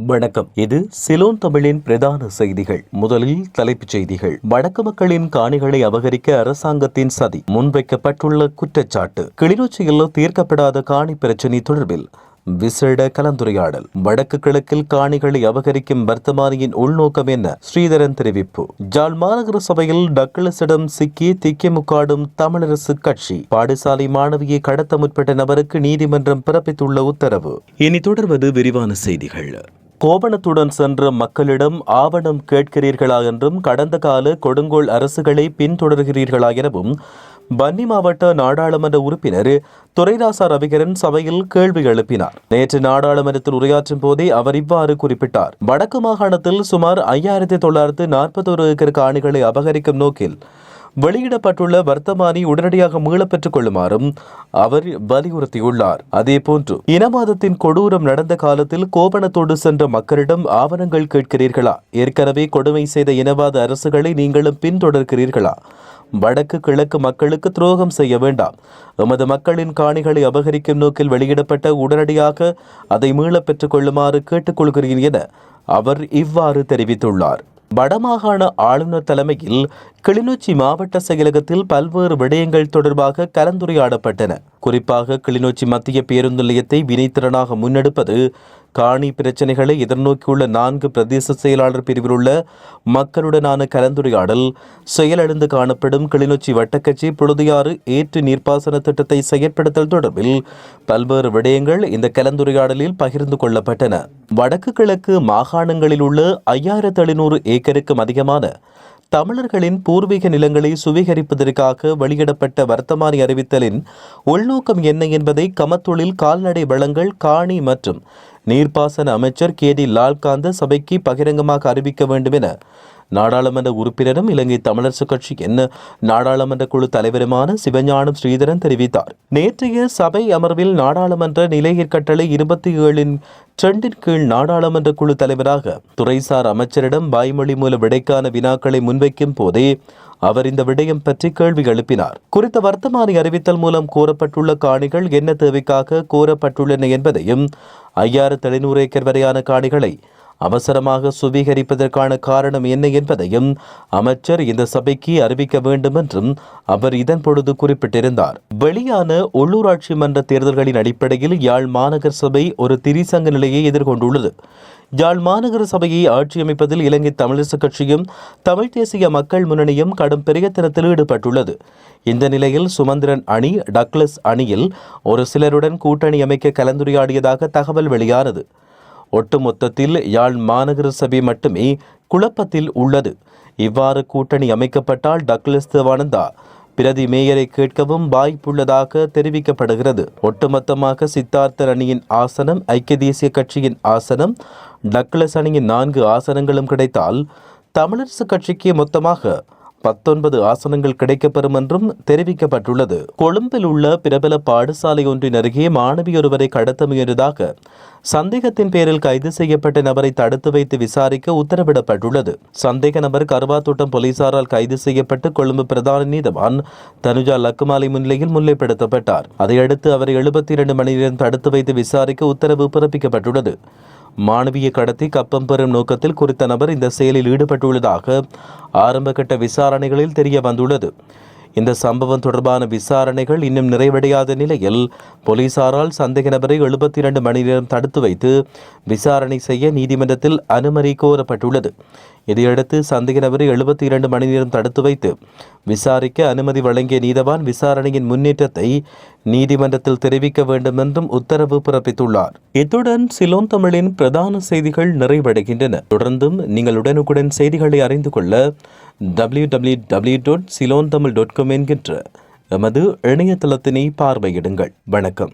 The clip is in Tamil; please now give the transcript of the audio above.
வணக்கம். இது சிலோன் தமிழின் பிரதான செய்திகள். முதலில் தலைப்புச் செய்திகள். வடக்கு மக்களின் காணிகளை அபகரிக்க அரசாங்கத்தின் சதி, முன்வைக்கப்பட்டுள்ள குற்றச்சாட்டு. கிளிநொச்சியில் தீர்க்கப்படாத காணி பிரச்சினை தொடர்பில் விசேட கலந்துரையாடல். வடக்கு கிழக்கில் காணிகளை அபகரிக்கும் வர்த்தமானியின் உள்நோக்கம் என்ன? ஸ்ரீதரன் தெரிவிப்பு. ஜாழ் மாநகர சபையில் டக்ளஸிடம் சிக்கி திக்கிமுக்காடும் தமிழரசு கட்சி. பாடசாலை மாணவியை கடத்த முற்பட்ட நபருக்கு நீதிமன்றம் பிறப்பித்துள்ள உத்தரவு. இனி தொடர்வது விரிவான செய்திகள். கோபணத்துடன் சென்ற மக்களிடம் ஆவணம் கேட்கிறீர்களா என்றும், கடந்த கால கொடுங்கோல் அரசுகளை பின்தொடர்கிறீர்களா எனவும் வன்னி மாவட்ட நாடாளுமன்ற உறுப்பினர் துரைராசா ரவிகரன் சபையில் கேள்வி எழுப்பினார். நேற்று நாடாளுமன்றத்தில் உரையாற்றும் போதே அவர் இவ்வாறு குறிப்பிட்டார். வடக்கு மாகாணத்தில் சுமார் 5941 ஏக்கர் காணிகளை அபகரிக்கும் நோக்கில் வெளியிடப்பட்டுள்ள வர்த்தமானி உடனடியாக மீளப் பெற்றுக் கொள்ளுமாறும் அவர் வலியுறுத்தியுள்ளார். அதேபோன்று இனவாதத்தின் கொடூரம் நடந்த காலத்தில் கோபணத்தோடு சென்ற மக்களிடம் ஆவணங்கள் கேட்கிறீர்களா? ஏற்கனவே கொடுமை செய்த இனவாத அரசுகளை நீங்களும் பின்தொடர்கிறீர்களா? வடக்கு கிழக்கு மக்களுக்கு துரோகம் செய்ய வேண்டாம். எமது மக்களின் காணிகளை அபகரிக்கும் நோக்கில் வெளியிடப்பட்ட உடனடியாக அதை மீளப் பெற்றுக் கொள்ளுமாறு கேட்டுக்கொள்கிறேன் என அவர் இவ்வாறு தெரிவித்துள்ளார். வடமாகாண ஆளுநர் தலைமையில் கிளிநொச்சி மாவட்ட செயலகத்தில் பல்வேறு விடயங்கள் தொடர்பாக கலந்துரையாடப்பட்டன. குறிப்பாக கிளிநொச்சி மத்திய பேருந்து நிலையத்தை வினைத்திறனாக முன்னெடுப்பது, காணி பிரச்சினைகளை எதிர்நோக்கியுள்ள 4 பிரதேச செயலாளர் பிரிவில் உள்ள மக்களுடனான கலந்துரையாடல், செயலிழந்து காணப்படும் கிளிநொச்சி வட்டக்கட்சி புழுதியாறு ஏற்று நீர்ப்பாசன திட்டத்தை செயற்படுத்தல் தொடர்பில் பல்வேறு விடயங்கள் இந்த கலந்துரையாடலில் பகிர்ந்து கொள்ளப்பட்டன. வடக்கு கிழக்கு மாகாணங்களில் உள்ள 5700 ஏக்கருக்கும் அதிகமான தமிழர்களின் பூர்வீக நிலங்களை சுவீகரிப்பதற்காக வெளியிடப்பட்ட வர்த்தமானி அறிவித்தலின் உள்நோக்கம் என்ன என்பதை கமத்தொழில், கால்நடை வளங்கள், காணி மற்றும் நீர்ப்பாசன அமைச்சர் KD லால்காந்த சபைக்கு பகிரங்கமாக அறிவிக்க வேண்டும் என நாடாளுமன்ற உறுப்பினரும் இலங்கை தமிழரசு கட்சியின் நாடாளுமன்ற குழு தலைவருமான சிவஞானம் ஸ்ரீதரன் தெரிவித்தார். நேற்றைய சபை அமர்வில் நாடாளுமன்ற நிலையற் கட்டளை 27 கீழ் நாடாளுமன்ற குழு தலைவராக துறைசார் அமைச்சரிடம் வாய்மொழி மூல விடைக்கான வினாக்களை முன்வைக்கும் போதே அவர் இந்த விடயம் பற்றி கேள்வி எழுப்பினார். குறித்த வர்த்தமானி அறிவித்தல் மூலம் கோரப்பட்டுள்ள காணிகள் என்ன தேவைக்காக கோரப்பட்டுள்ளன என்பதையும், 5700 ஏக்கர் வரையான காணிகளை அவசரமாக சுவீகரிப்பதற்கான காரணம் என்ன என்பதையும் அமைச்சர் இந்த சபைக்கு அறிவிக்க வேண்டும் என்றும் அவர் இதன் பொழுது குறிப்பிட்டிருந்தார். வெளியான உள்ளூராட்சி மன்ற தேர்தல்களின் அடிப்படையில் யாழ் மாநகர சபை ஒரு திரிசங்க நிலையை எதிர்கொண்டுள்ளது. யாழ் மாநகர சபையை ஆட்சியமைப்பதில் இலங்கை தமிழரசு கட்சியும் தமிழ் தேசிய மக்கள் முன்னணியும் கடும் பிரயத்தனத்தில் ஈடுபட்டுள்ளது. இந்த நிலையில் சுமந்திரன் அணி டக்ளஸ் அணியில் ஒரு சிலருடன் கூட்டணி அமைக்க கலந்துரையாடியதாக தகவல் வெளியானது. ஒட்டுமொத்தத்தில் யாழ் மாநகர சபை மட்டுமே குழப்பத்தில் உள்ளது. இவ்வாறு கூட்டணி அமைக்கப்பட்டால் டக்ளஸ் தேவானந்தா பிரதி மேயரை கேட்கவும் வாய்ப்புள்ளதாக தெரிவிக்கப்படுகிறது. ஒட்டுமொத்தமாக சித்தார்த்தர் அணியின் ஆசனம், ஐக்கிய தேசிய கட்சியின் ஆசனம், டக்ளஸ் அணியின் 4 ஆசனங்களும் கிடைத்தால் தமிழரசு கட்சிக்கு மொத்தமாக 19 ஆசனங்கள் கிடைக்கப்பெறும் என்றும் தெரிவிக்கப்பட்டுள்ளது. கொழும்பில் உள்ள பிரபல பாடசாலை ஒன்றின் அருகே மாணவி ஒருவரை கடத்த முயன்றதாக சந்தேகத்தின் பேரில் கைது செய்யப்பட்ட நபரை தடுத்து வைத்து விசாரிக்க உத்தரவிடப்பட்டுள்ளது. சந்தேக நபர் கருவாத்தோட்டம் போலீசாரால் கைது செய்யப்பட்டு கொழும்பு பிரதான நீதவான் தனுஜா லக்குமாலை முன்னிலையில் முன்னிலைப்படுத்தப்பட்டார். அதையடுத்து அவரை 72 மணி நேரம் தடுத்து வைத்து விசாரிக்க உத்தரவு பிறப்பிக்கப்பட்டுள்ளது. மாணவியை கடத்தி கப்பம் பெறும் நோக்கத்தில் குறித்த நபர் இந்த செயலில் ஈடுபட்டுள்ளதாக ஆரம்பகட்ட விசாரணைகளில் தெரிய வந்துள்ளது. இந்த சம்பவம் தொடர்பான விசாரணைகள் இன்னும் நிறைவடையாத நிலையில் போலீசாரால் சந்தேக நபரை 72 மணி நேரம் தடுத்து வைத்து விசாரணை செய்ய நீதிமன்றத்தில் அனுமதி கோரப்பட்டுள்ளது. இதையடுத்து சந்தேக நபரை 72 மணி நேரம் தடுத்து வைத்து விசாரிக்க அனுமதி வழங்கிய நீதவான் விசாரணையின் முன்னேற்றத்தை நீதிமன்றத்தில் தெரிவிக்க வேண்டும் என்றும் உத்தரவு பிறப்பித்துள்ளார். இத்துடன் சிலோன் தமிழின் பிரதான செய்திகள் நிறைவடைகின்றன. தொடர்ந்தும் நீங்கள் உடனுக்குடன் செய்திகளை அறிந்து கொள்ள www.ceylontamil.com என்கின்ற எமது இணையதளத்தினை பார்வையிடுங்கள். வணக்கம்.